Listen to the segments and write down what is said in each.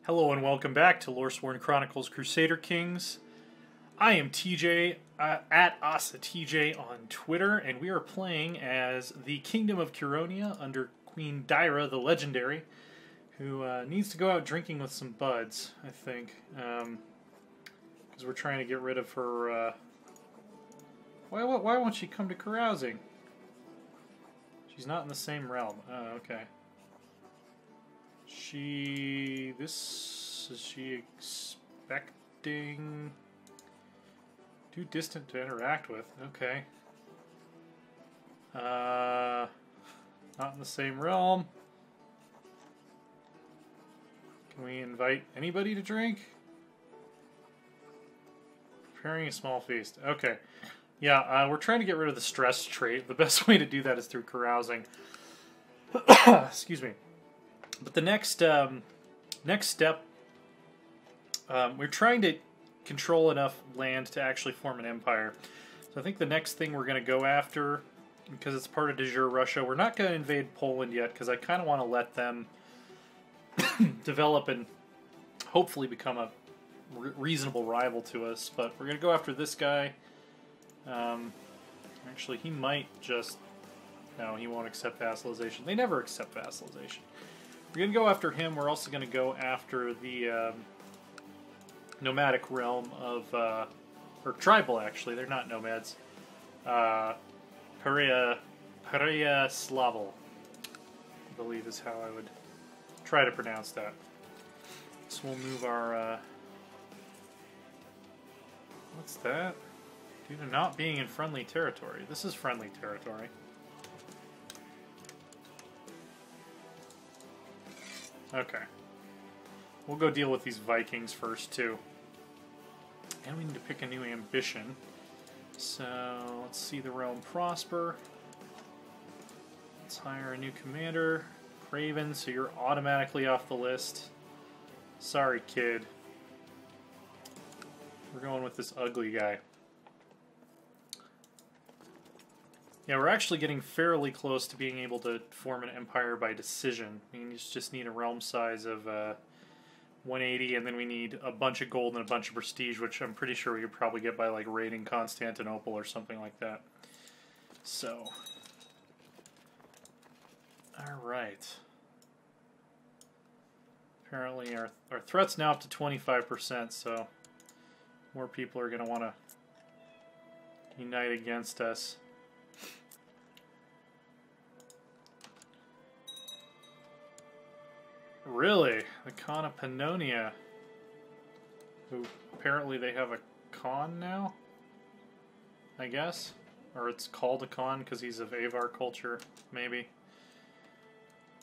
Hello and welcome back to Loresworn Chronicles Crusader Kings. I am TJ, at AsaTJ on Twitter, and we are playing as the Kingdom of Curonia under Queen Dyra the Legendary, who needs to go out drinking with some buds, I think, because we're trying to get rid of her... Why won't she come to carousing? She's not in the same realm. Oh, okay. Is she expecting... Too distant to interact with. Okay. Not in the same realm. Can we invite anybody to drink? Preparing a small feast. Okay. Yeah, we're trying to get rid of the stress trait. The best way to do that is through carousing. Excuse me. But the next step, we're trying to control enough land to actually form an empire. So I think the next thing we're going to go after, because it's part of de jure Russia, we're not going to invade Poland yet, because I kind of want to let them develop and hopefully become a reasonable rival to us. But we're going to go after this guy. Actually, he might just... No, he won't accept vassalization. They never accept vassalization. We're going to go after him. We're also going to go after the nomadic realm of... or tribal, actually. They're not nomads. Pereyaslaval, I believe is how I would try to pronounce that. So we'll move our... What's that? Due to not being in friendly territory. This is friendly territory. Okay. We'll go deal with these Vikings first, too. And we need to pick a new ambition. So, let's see the realm prosper. Let's hire a new commander. Craven, so you're automatically off the list. Sorry, kid. We're going with this ugly guy. Yeah, we're actually getting fairly close to being able to form an empire by decision. I mean, you just need a realm size of 180, and then we need a bunch of gold and a bunch of prestige, which I'm pretty sure we could probably get by like raiding Constantinople or something like that. So, alright. Apparently our threat's now up to 25%, so more people are going to want to unite against us. Really? The Khan of Pannonia. Who apparently they have a Khan now? I guess? Or it's called a Khan because he's of Avar culture, maybe.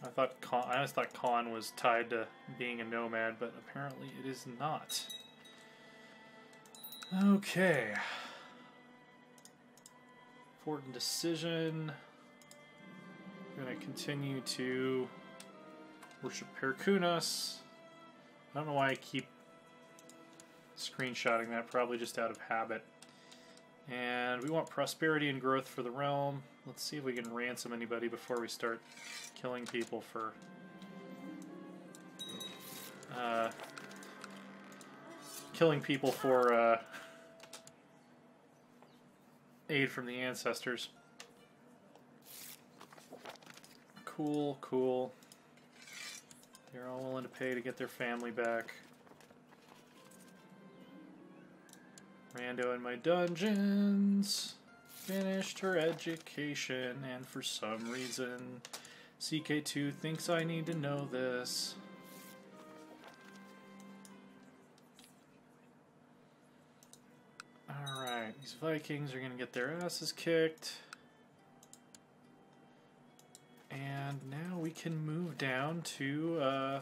I always thought Khan was tied to being a nomad, but apparently it is not. Okay. Important decision. We're going to continue to worship Perkunas. I don't know why I keep screenshotting that, probably just out of habit. And we want prosperity and growth for the realm. Let's see if we can ransom anybody before we start killing people for aid from the ancestors. Cool, cool. They're all willing to pay to get their family back. Rando in my dungeons. Finished her education, and for some reason, CK2 thinks I need to know this. Alright, these Vikings are going to get their asses kicked. And now we can move down to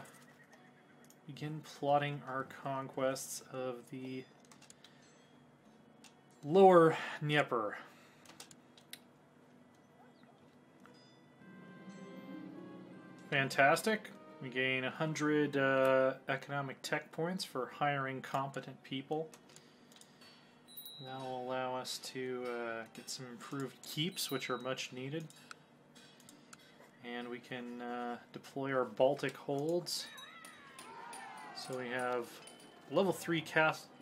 begin plotting our conquests of the lower Dnieper. Fantastic. We gain 100 economic tech points for hiring competent people. That will allow us to get some improved keeps, which are much needed. And we can deploy our Baltic holds. So we have level 3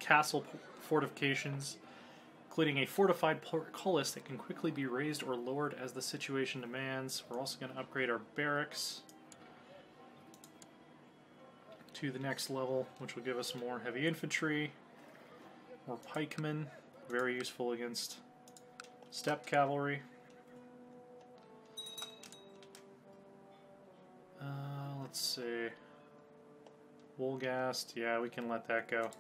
castle fortifications, including a fortified portcullis that can quickly be raised or lowered as the situation demands. We're also going to upgrade our barracks to the next level, which will give us more heavy infantry, more pikemen, very useful against steppe cavalry. Let's see. Wolgast, yeah, we can let that go.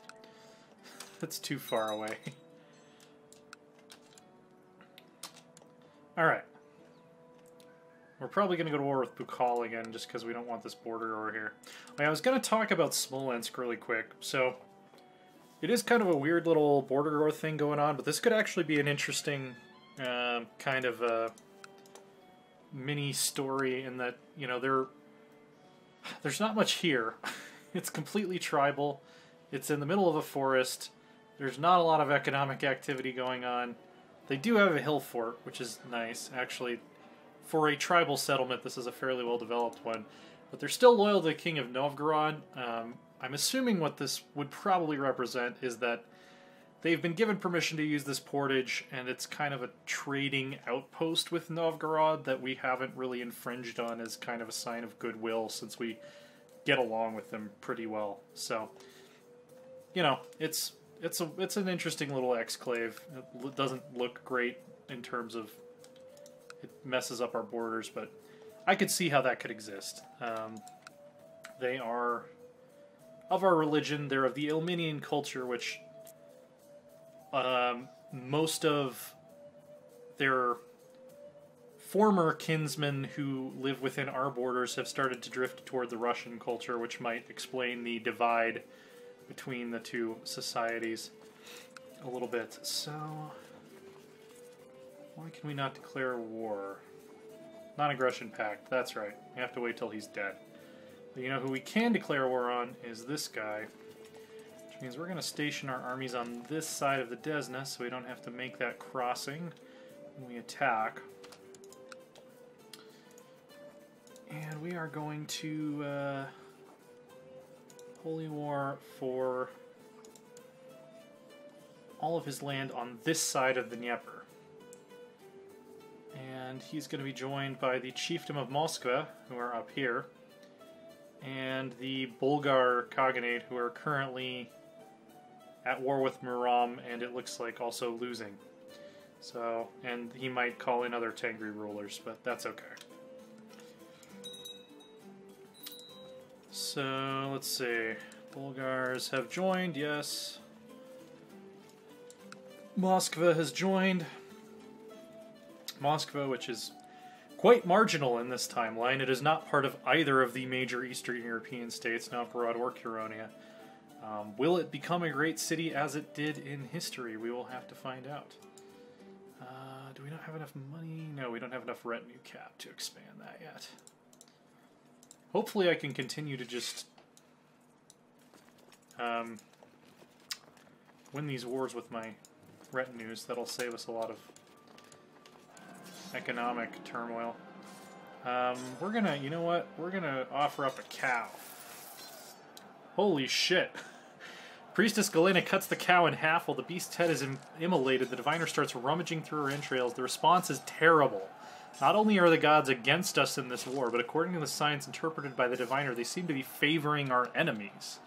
That's too far away. Alright. We're probably going to go to war with Bukal again, just because we don't want this border over here. I was going to talk about Smolensk really quick. So, it is kind of a weird little border war thing going on, but this could actually be an interesting kind of mini story in that, you know, there's not much here. It's completely tribal. It's in the middle of a forest. There's not a lot of economic activity going on. They do have a hill fort, which is nice. Actually, for a tribal settlement, this is a fairly well-developed one. But they're still loyal to the King of Novgorod. I'm assuming what this would probably represent is that they've been given permission to use this portage, and it's kind of a trading outpost with Novgorod that we haven't really infringed on as kind of a sign of goodwill, since we get along with them pretty well. So, you know, it's an interesting little exclave. It doesn't look great in terms of it messes up our borders, but I could see how that could exist. They are of our religion. They're of the Ilminian culture, which most of their former kinsmen who live within our borders have started to drift toward the Russian culture, which might explain the divide between the two societies a little bit. So, why can we not declare war? Non-aggression pact, that's right. We have to wait till he's dead. But you know who we can declare war on is this guy, which means we're going to station our armies on this side of the Desna so we don't have to make that crossing when we attack. And we are going to Holy War for all of his land on this side of the Dnieper. And he's going to be joined by the Chiefdom of Moskva, who are up here, and the Bulgar Khaganate, who are currently at war with Muram, and it looks like also losing. So, and he might call in other Tengri rulers, but that's okay. So, let's see. Bulgars have joined, yes. Moskva has joined. Moskva, which is quite marginal in this timeline. It is not part of either of the major Eastern European states, Novgorod or Curonia. Will it become a great city as it did in history? We will have to find out. Do we not have enough money? No, we don't have enough retinue cap to expand that yet. Hopefully I can continue to just win these wars with my retinues. That'll save us a lot of economic turmoil. We're gonna, you know what? We're gonna offer up a cow. Holy shit. Priestess Galena cuts the cow in half while the beast's head is immolated. The diviner starts rummaging through her entrails. The response is terrible. Not only are the gods against us in this war, but according to the science interpreted by the diviner, they seem to be favoring our enemies.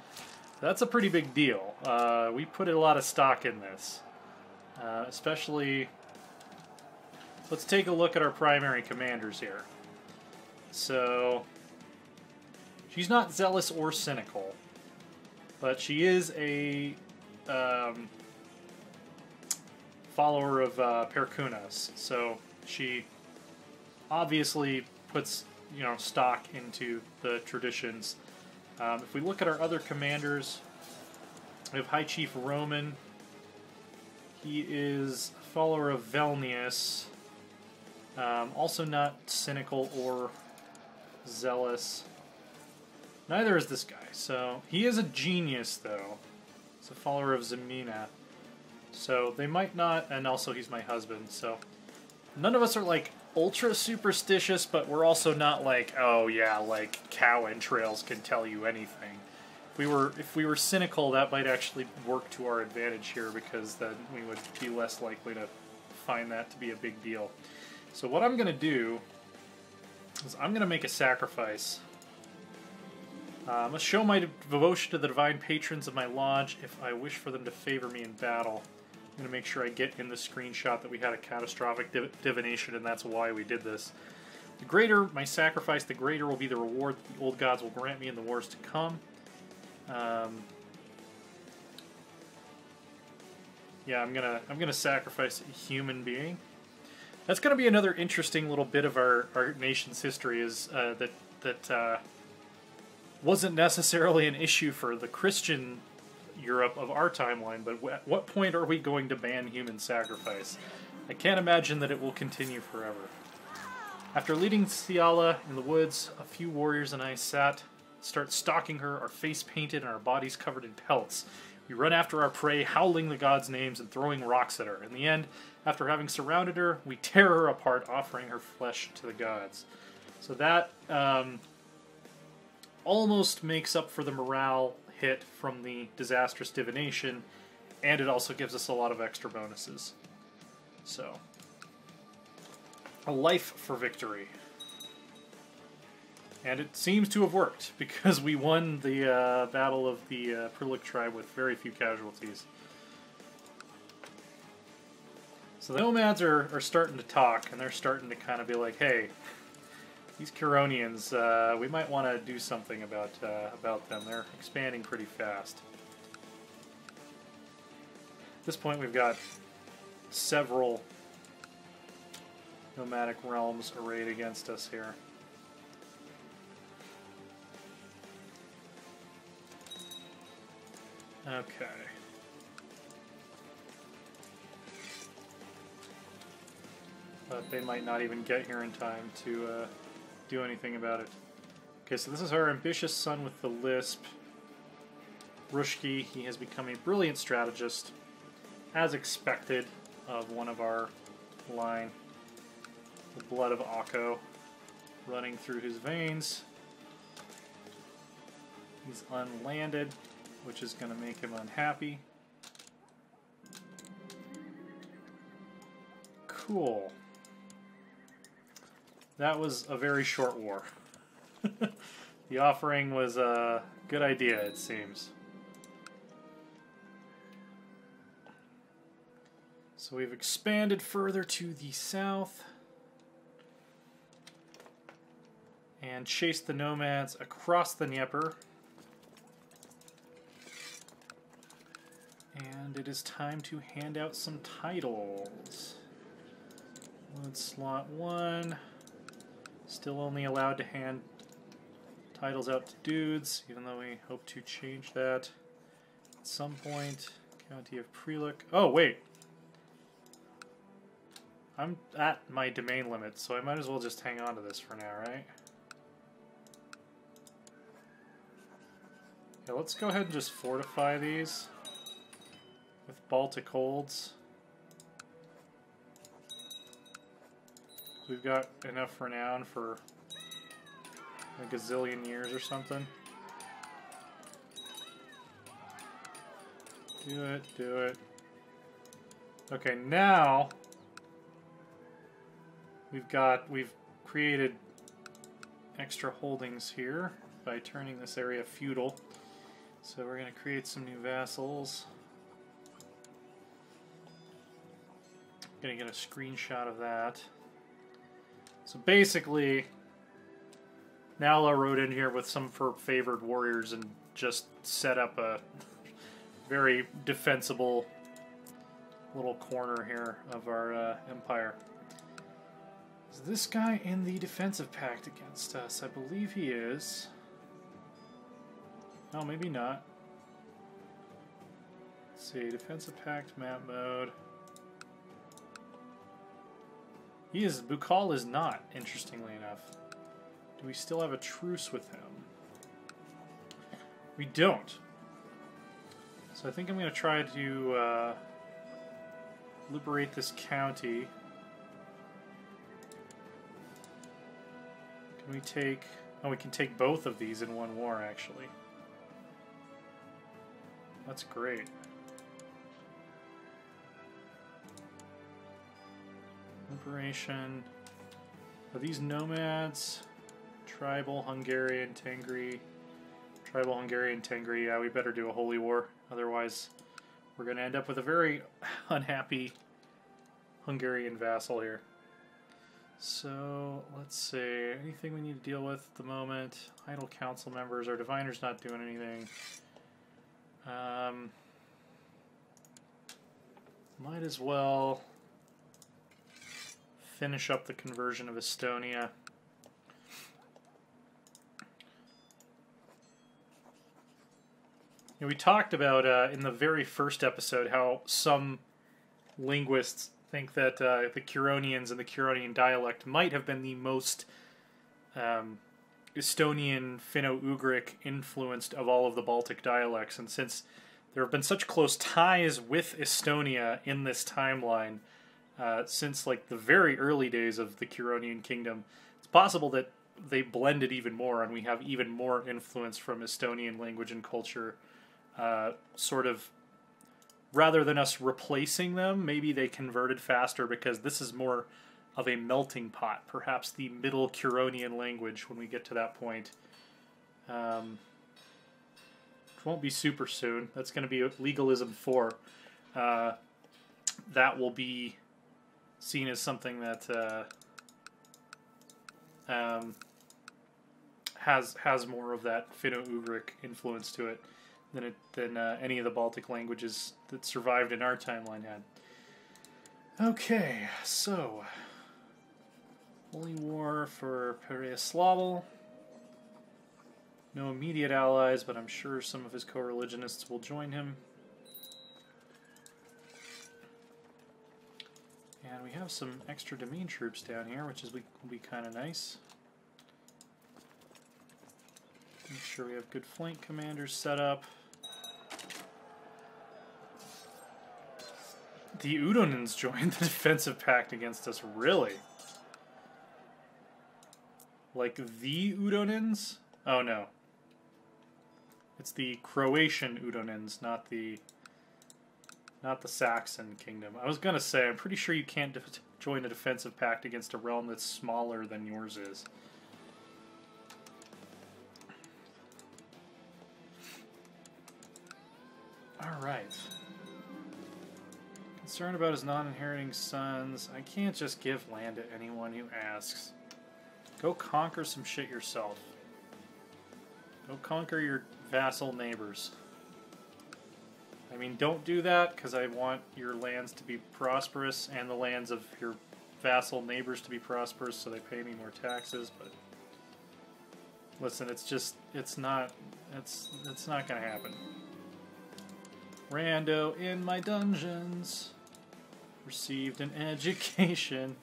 That's a pretty big deal. We put a lot of stock in this. Especially... Let's take a look at our primary commanders here. So... She's not zealous or cynical. But she is a follower of Perkunas, so she obviously puts, you know, stock into the traditions. If we look at our other commanders, we have High Chief Roman. He is a follower of Velnius, also not cynical or zealous. Neither is this guy. So, he is a genius, though. He's a follower of Zemina. So, they might not... And also, he's my husband, so... None of us are, like, ultra superstitious, but we're also not like, oh, yeah, like, cow entrails can tell you anything. if we were cynical, that might actually work to our advantage here, because then we would be less likely to find that to be a big deal. So what I'm going to do is I'm going to make a sacrifice. I'm going to show my devotion to the divine patrons of my lodge if I wish for them to favor me in battle. I'm going to make sure I get in the screenshot that we had a catastrophic divination, and that's why we did this. The greater my sacrifice, the greater will be the reward that the old gods will grant me in the wars to come. Yeah, I'm gonna sacrifice a human being. That's gonna be another interesting little bit of our nation's history, is that wasn't necessarily an issue for the Christian Europe of our timeline, but at what point are we going to ban human sacrifice? I can't imagine that it will continue forever. After leading Ciala in the woods, a few warriors and I start stalking her, our face painted and our bodies covered in pelts. We run after our prey, howling the gods' names and throwing rocks at her. In the end, after having surrounded her, we tear her apart, offering her flesh to the gods. So that almost makes up for the morale hit from the disastrous divination, and it also gives us a lot of extra bonuses. So, a life for victory. And it seems to have worked, because we won the Battle of the Prilik tribe with very few casualties. So the nomads are starting to talk, and they're starting to kind of be like, hey, these Curonians, we might want to do something about them. They're expanding pretty fast. At this point, we've got several nomadic realms arrayed against us here. Okay. But they might not even get here in time to do anything about it. Okay, so this is our ambitious son with the lisp, Rushki. He has become a brilliant strategist, as expected of one of our line. The blood of Akko running through his veins. He's unlanded, which is going to make him unhappy. Cool. That was a very short war. The offering was a good idea, it seems. So we've expanded further to the south and chased the nomads across the Dnieper. And it is time to hand out some titles. Wood slot 1. Still only allowed to hand titles out to dudes, even though we hope to change that at some point. County of Prilik. Oh, wait. I'm at my domain limit, so I might as well just hang on to this for now, right? Yeah, let's go ahead and just fortify these with Baltic holds. We've got enough renown for a gazillion years or something. Do it, do it. Okay, now we've created extra holdings here by turning this area feudal. So we're going to create some new vassals. Going to get a screenshot of that. So basically, Nala rode in here with some of her favored warriors and just set up a very defensible little corner here of our empire. Is this guy in the defensive pact against us? I believe he is. No, maybe not. Let's see, defensive pact, map mode. He is, Bukal is not, interestingly enough. Do we still have a truce with him? We don't. So I think I'm going to try to liberate this county. Can we take... Oh, we can take both of these in one war, actually. That's great. Liberation. Are these nomads? Tribal, Hungarian, Tengri. Tribal, Hungarian, Tengri. Yeah, we better do a holy war. Otherwise, we're going to end up with a very unhappy Hungarian vassal here. So, let's see. Anything we need to deal with at the moment? Idle council members. Our diviner's not doing anything. Might as well finish up the conversion of Estonia. We talked about in the very first episode how some linguists think that the Curonians and the Curonian dialect might have been the most Estonian Finno-Ugric influenced of all of the Baltic dialects. And since there have been such close ties with Estonia in this timeline, since like the very early days of the Curonian kingdom, it's possible that they blended even more and we have even more influence from Estonian language and culture. Sort of, rather than us replacing them, maybe they converted faster because this is more of a melting pot. Perhaps the Middle Curonian language when we get to that point. It won't be super soon. That's going to be Legalism 4. That will be seen as something that has more of that Finno-Ugric influence to it than any of the Baltic languages that survived in our timeline had. Okay, so Holy War for Pereyaslav. No immediate allies, but I'm sure some of his co-religionists will join him. And we have some extra domain troops down here, which will be kind of nice. Make sure we have good flank commanders set up. The Udonins joined the defensive pact against us, really? Like the Udonins? Oh no. It's the Croatian Udonins, not the Saxon kingdom. I was gonna say, I'm pretty sure you can't join a defensive pact against a realm that's smaller than yours is. Alright. Concerned about his non-inheriting sons. I can't just give land to anyone who asks. Go conquer some shit yourself. Go conquer your vassal neighbors. I mean, don't do that, because I want your lands to be prosperous and the lands of your vassal neighbors to be prosperous so they pay me more taxes, but... Listen, it's not gonna happen. Rando in my dungeons. Received an education.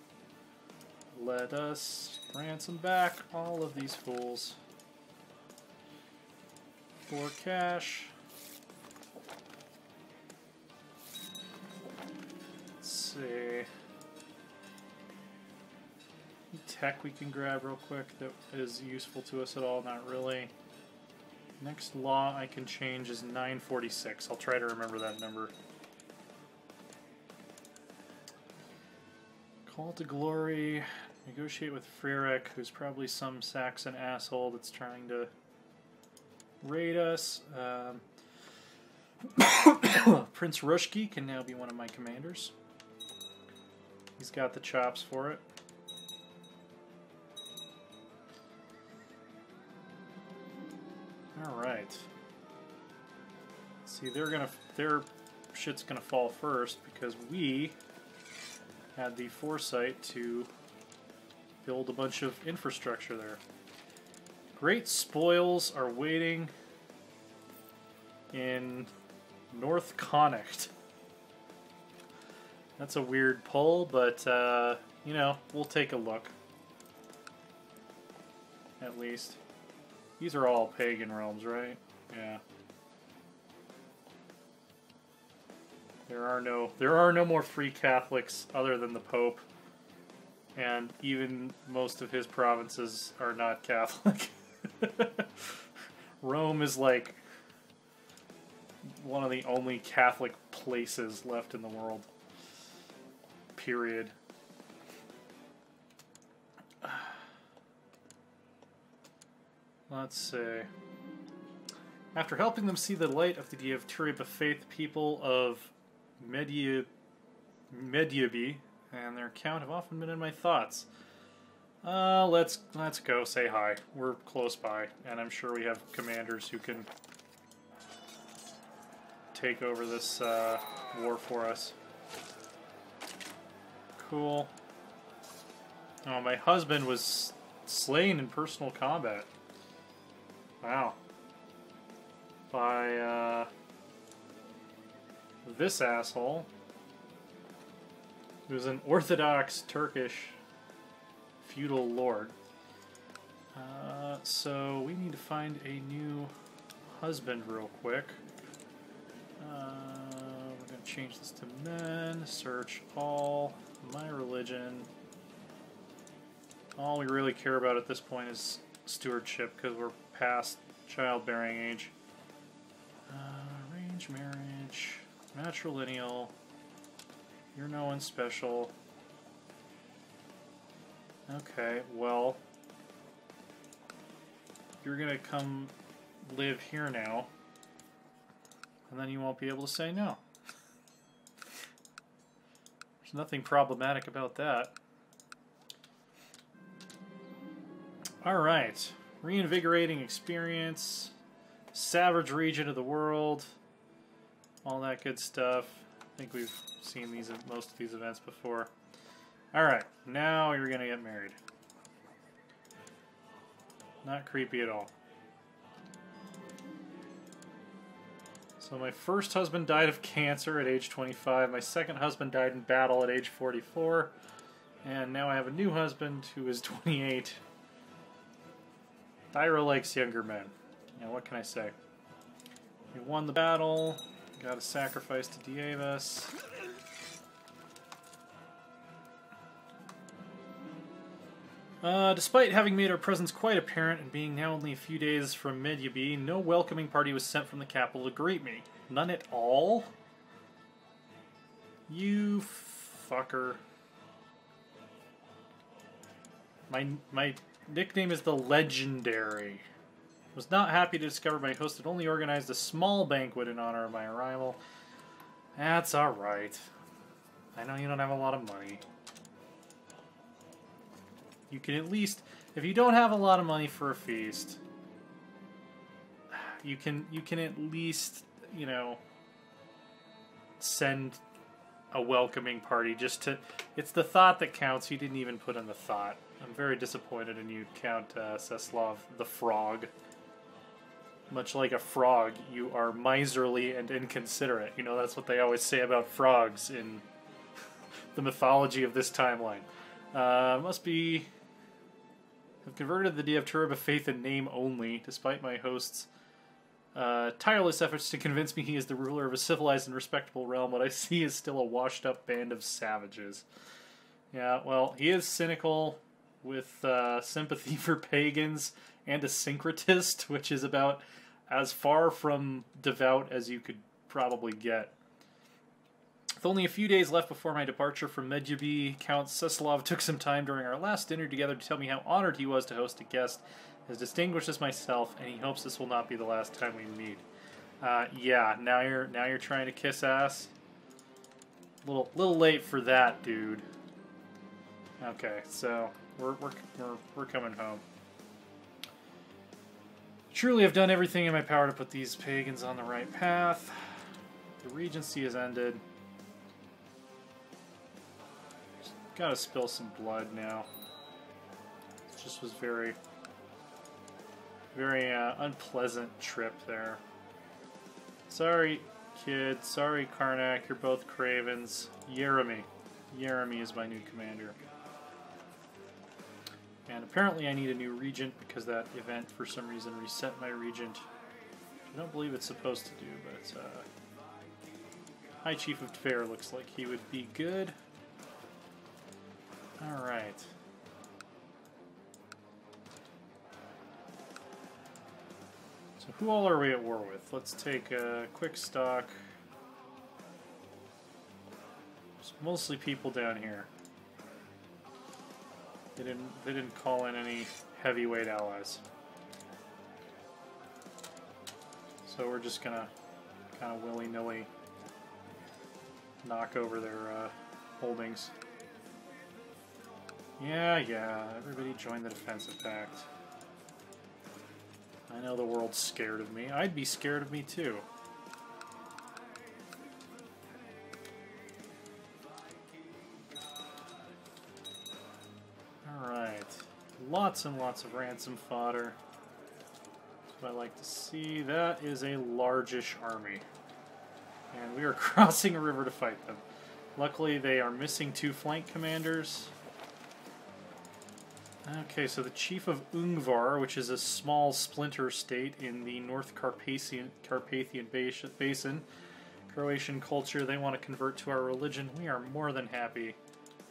Let us ransom back all of these fools. For cash. Let's see. Any tech we can grab real quick that is useful to us at all? Not really. Next law I can change is 946. I'll try to remember that number. Call to glory. Negotiate with Frerek, who's probably some Saxon asshole that's trying to raid us. Prince Rushki can now be one of my commanders. He's got the chops for it. Alright. See, their shit's gonna fall first because we had the foresight to build a bunch of infrastructure there. Great spoils are waiting in North Connacht. That's a weird pull, but, you know, we'll take a look. At least. These are all pagan realms, right? Yeah. There are no more free Catholics other than the Pope, and even most of his provinces are not Catholic. Rome is like one of the only Catholic places left in the world. Period. Let's see. After helping them see the light of the Dievturba faith, people of Mediebi and their account have often been in my thoughts. Let's go say hi. We're close by, and I'm sure we have commanders who can take over this war for us. Cool. Oh, my husband was slain in personal combat. Wow. By this asshole, who's an Orthodox Turkish feudal lord. So we need to find a new husband real quick. We're going to change this to men, search all, my religion. All we really care about at this point is stewardship, because we're past childbearing age. Arranged marriage, matrilineal, you're no one special. Okay, well, you're gonna come live here now, and then you won't be able to say no. There's nothing problematic about that. Alright, reinvigorating experience, savage region of the world, all that good stuff. I think we've seen most of these events before. Alright, now you're gonna get married. Not creepy at all. So my first husband died of cancer at age 25. My second husband died in battle at age 44. And now I have a new husband who is 28. Thyra likes younger men. Yeah, what can I say? We won the battle. Got a sacrifice to Dievas. Despite having made our presence quite apparent and being now only a few days from Mediebi, no welcoming party was sent from the capital to greet me. None at all? You fucker. My nickname is the Legendary. Was not happy to discover my host had only organized a small banquet in honor of my arrival. That's alright. I know you don't have a lot of money. You can at least, if you don't have a lot of money for a feast, you can at least, you know, send a welcoming party just to, it's the thought that counts. You didn't even put in the thought. I'm very disappointed in you, Count Czeslaw the Frog. Much like a frog, you are miserly and inconsiderate. You know, that's what they always say about frogs in the mythology of this timeline. Must be... I've converted the Dievturba faith in name only, despite my host's tireless efforts to convince me he is the ruler of a civilized and respectable realm. What I see is still a washed-up band of savages. Yeah, well, he is cynical with sympathy for pagans and a syncretist, which is about as far from devout as you could probably get. With only a few days left before my departure from Mediebi, Count Czeslaw took some time during our last dinner together to tell me how honored he was to host a guest as distinguished as myself, and he hopes this will not be the last time we meet. Yeah, now you're trying to kiss ass. Little late for that, dude. Okay, so we're coming home. Truly, I've done everything in my power to put these pagans on the right path. The regency has ended. Gotta spill some blood now. It just was very unpleasant trip there. Sorry, kid. Sorry, Karnak. You're both cravens. Yeremy. Yeremy is my new commander. And apparently I need a new regent because that event, for some reason, reset my regent. I don't believe it's supposed to do, but High Chief of Tver looks like he would be good. Alright. So who all are we at war with? Let's take a quick stock. There's mostly people down here. They didn't call in any heavyweight allies. So we're just gonna kind of willy-nilly knock over their holdings. Yeah, everybody join the defensive pact. I know the world's scared of me. I'd be scared of me too. Alright. Lots and lots of ransom fodder. That's what I like to see. That is a largish army. And we are crossing a river to fight them. Luckily, they are missing 2 flank commanders. Okay, so the chief of Invar, which is a small splinter state in the North Carpathian Basin, Croatian culture, they want to convert to our religion. We are more than happy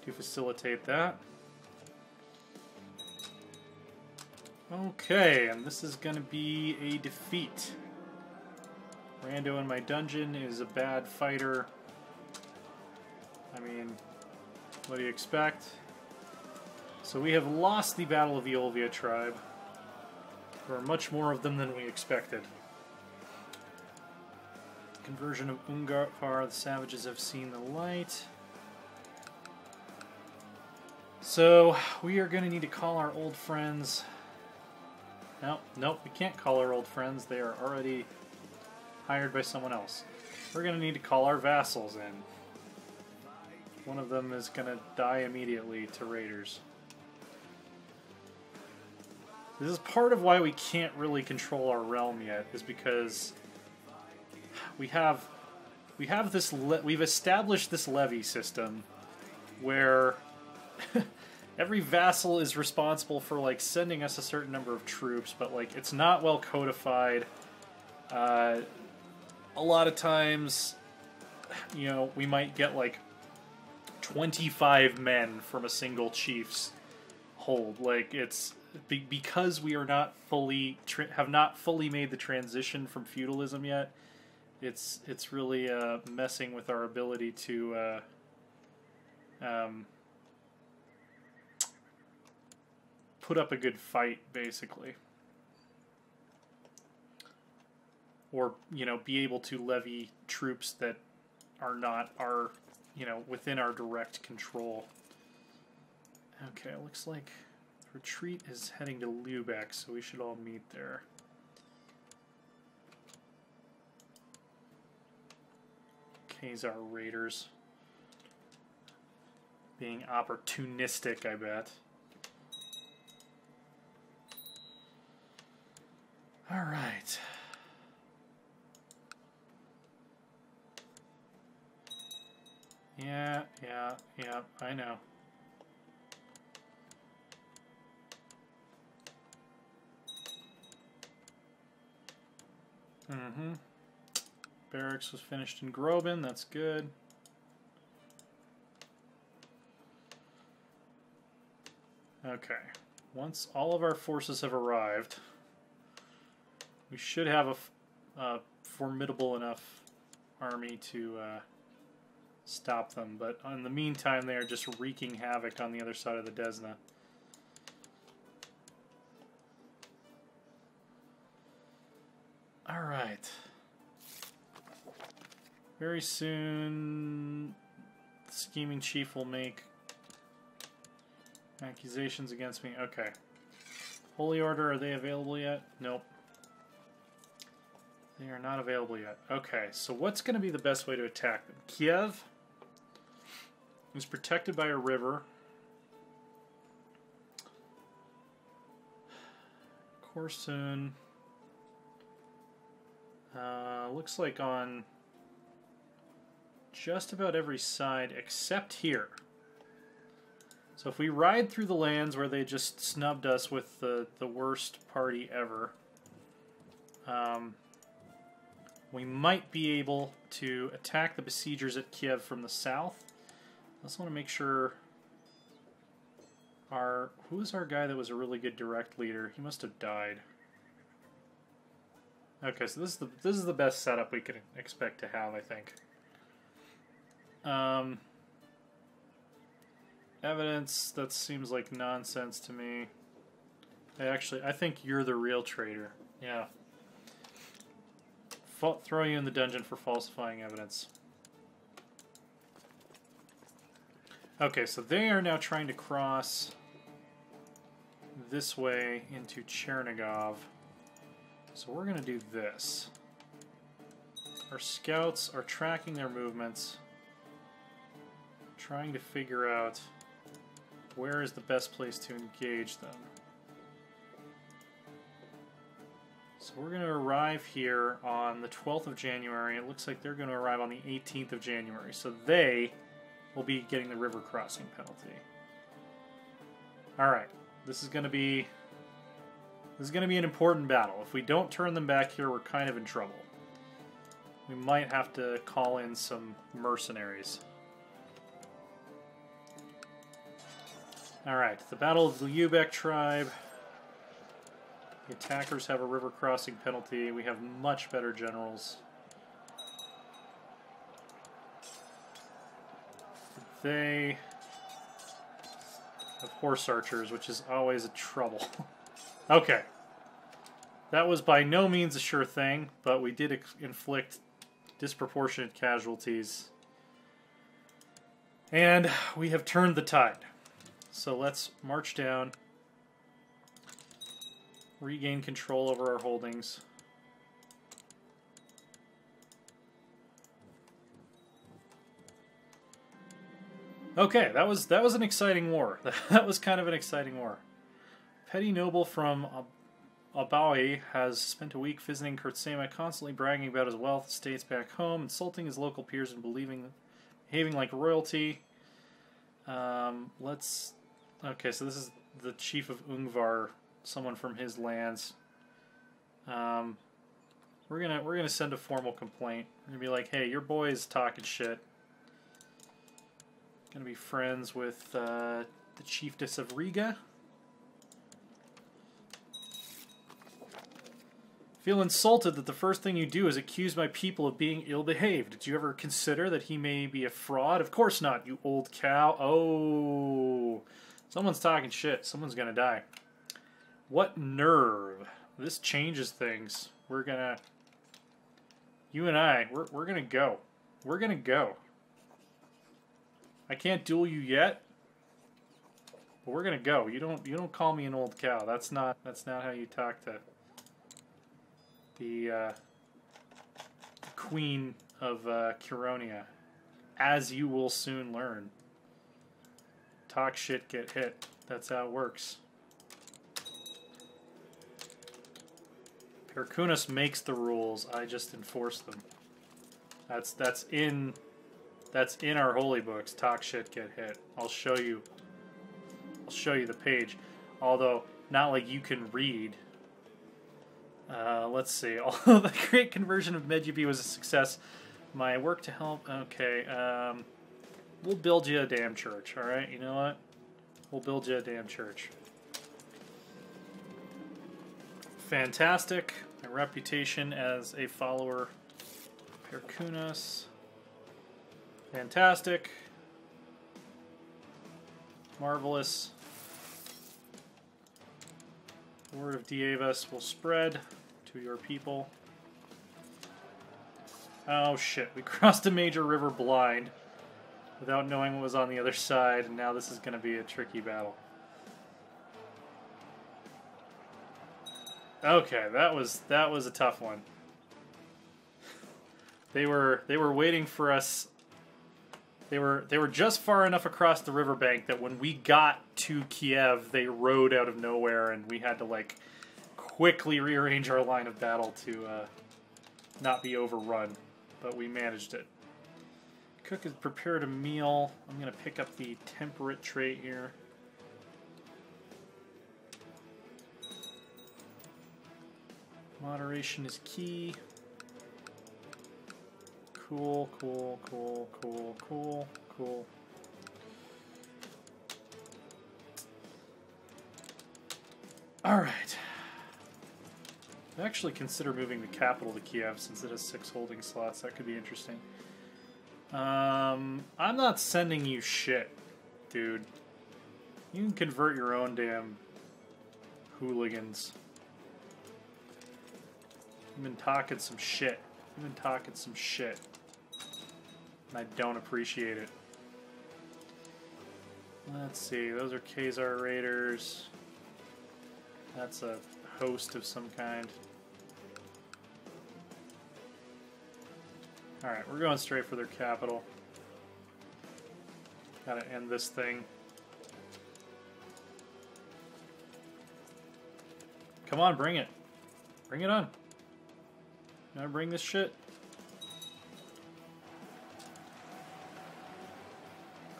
to facilitate that. Okay, and this is going to be a defeat. Rando in my dungeon is a bad fighter. I mean, what do you expect? So we have lost the Battle of the Olvia tribe. There are much more of them than we expected. Conversion of Ungar, the savages have seen the light. So we are going to need to call our old friends. Nope, we can't call our old friends. They are already hired by someone else. We're going to need to call our vassals in. One of them is going to die immediately to raiders. This is part of why we can't really control our realm yet, is because we've established this levy system where every vassal is responsible for like sending us a certain number of troops, but like it's not well codified. A lot of times, you know, we might get like 25 men from a single chief's hold. Like it's because we are not fully have not fully made the transition from feudalism yet. It's really messing with our ability to put up a good fight, basically, or you know, be able to levy troops that are not our, you know, within our direct control. Okay, it looks like retreat is heading to Yu-Baek, so we should all meet there. Khazar raiders. Being opportunistic, I bet. Alright. Yeah, I know. Barracks was finished in Groban, that's good. Okay, once all of our forces have arrived, we should have a formidable enough army to stop them, but in the meantime they are just wreaking havoc on the other side of the Desna. Alright. Very soon, the scheming chief will make accusations against me. Okay. Holy Order, are they available yet? Nope. They are not available yet. Okay, so what's going to be the best way to attack them? Kiev is protected by a river. Korsun. Looks like on just about every side except here. So if we ride through the lands where they just snubbed us with the worst party ever, we might be able to attack the besiegers at Kiev from the south. I just want to make sure who was our guy that was a really good direct leader? He must have died. Okay, so this is the best setup we can expect to have, I think. Evidence, that seems like nonsense to me. I think you're the real traitor. Yeah. Throw you in the dungeon for falsifying evidence. Okay, so they are now trying to cross this way into Chernigov. So we're going to do this. Our scouts are tracking their movements, trying to figure out where is the best place to engage them. So we're going to arrive here on the 12th of January. It looks like they're going to arrive on the 18th of January. So they will be getting the river crossing penalty. Alright, this is going to be an important battle. If we don't turn them back here, we're kind of in trouble. We might have to call in some mercenaries. Alright, the Battle of the Yu-Baek tribe. The attackers have a river crossing penalty. We have much better generals. They have horse archers, which is always a trouble. Okay. That was by no means a sure thing, but we did inflict disproportionate casualties. And we have turned the tide. So let's march down, regain control over our holdings. Okay, that was an exciting war. That was kind of an exciting war. Petty noble from Abawi has spent a week visiting Kurtsema, constantly bragging about his wealth, estates back home, insulting his local peers and behaving like royalty. Okay, so this is the chief of Ungvar, someone from his lands. We're gonna send a formal complaint. We're gonna be like, hey, your boy is talking shit. Gonna be friends with the chiefess of Riga. Feel insulted that the first thing you do is accuse my people of being ill-behaved. Did you ever consider that he may be a fraud? Of course not, you old cow. Oh, someone's talking shit. Someone's gonna die. What nerve. This changes things. We're gonna... You and I, we're gonna go. We're gonna go. I can't duel you yet, but we're gonna go. You don't call me an old cow. That's not how you talk to the Queen of Curonia, as you will soon learn. Talk shit, get hit. That's how it works. Perkunas makes the rules. I just enforce them. That's in our holy books. Talk shit, get hit. I'll show you the page. Although not like you can read. Let's see. Although the great conversion of Medjugorje was a success, my work to help... Okay, we'll build you a damn church, alright? You know what? We'll build you a damn church. Fantastic. My reputation as a follower. Perkunas. Fantastic. Marvelous. The word of Dievas will spread to your people. Oh shit, we crossed a major river blind without knowing what was on the other side, and now this is going to be a tricky battle. Okay, that was a tough one. They were waiting for us. They were just far enough across the riverbank that when we got to Kiev, they rode out of nowhere, and we had to like quickly rearrange our line of battle to not be overrun. But we managed it. Cook has prepared a meal. I'm gonna pick up the temperate trait here. Moderation is key. Cool, cool, cool, cool, cool, cool. Alright. I'd actually consider moving the capital to Kiev since it has 6 holding slots. That could be interesting. I'm not sending you shit, dude. You can convert your own damn hooligans. You've been talking some shit. You've been talking some shit. And I don't appreciate it. Let's see, those are Khazar Raiders. That's a host of some kind. Alright, we're going straight for their capital. Gotta end this thing. Come on, bring it. Bring it on. Gotta bring this shit.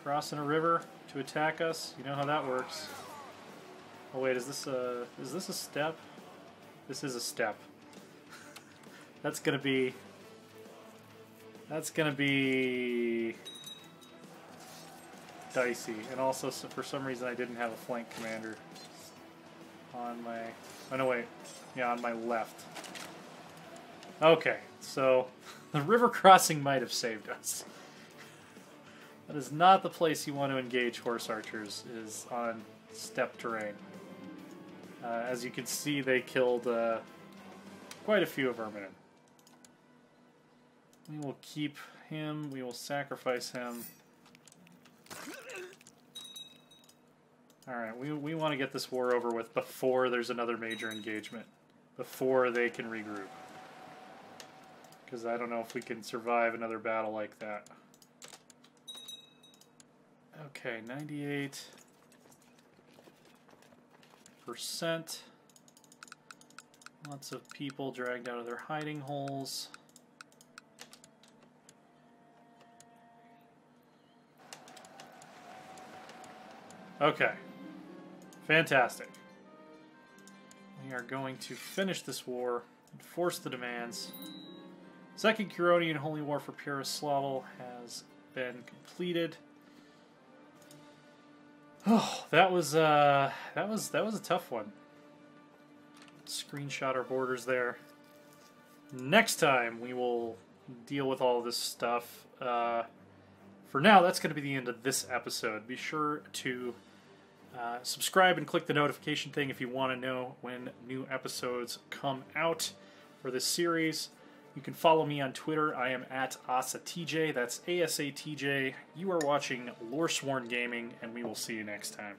Crossing a river to attack us. You know how that works. Oh wait, is this a step? This is a step. That's gonna be dicey. And also, for some reason, I didn't have a flank commander on my... Oh no, wait. Yeah, on my left. Okay, so the river crossing might have saved us. That is not the place you want to engage horse archers, is on steppe terrain. As you can see, they killed quite a few of our men. We will keep him, we will sacrifice him. Alright, we want to get this war over with before there's another major engagement. Before they can regroup. Because I don't know if we can survive another battle like that. Okay, 98%. Lots of people dragged out of their hiding holes. Okay. Fantastic. We are going to finish this war, enforce the demands. Second Curonian Holy War for Pereslavl has been completed. Oh, that was a tough one. Screenshot our borders there. Next time we will deal with all this stuff. For now, that's going to be the end of this episode. Be sure to subscribe and click the notification thing if you want to know when new episodes come out for this series. You can follow me on Twitter. I am at AsaTJ. That's ASATJ. You are watching Loresworn Gaming, and we will see you next time.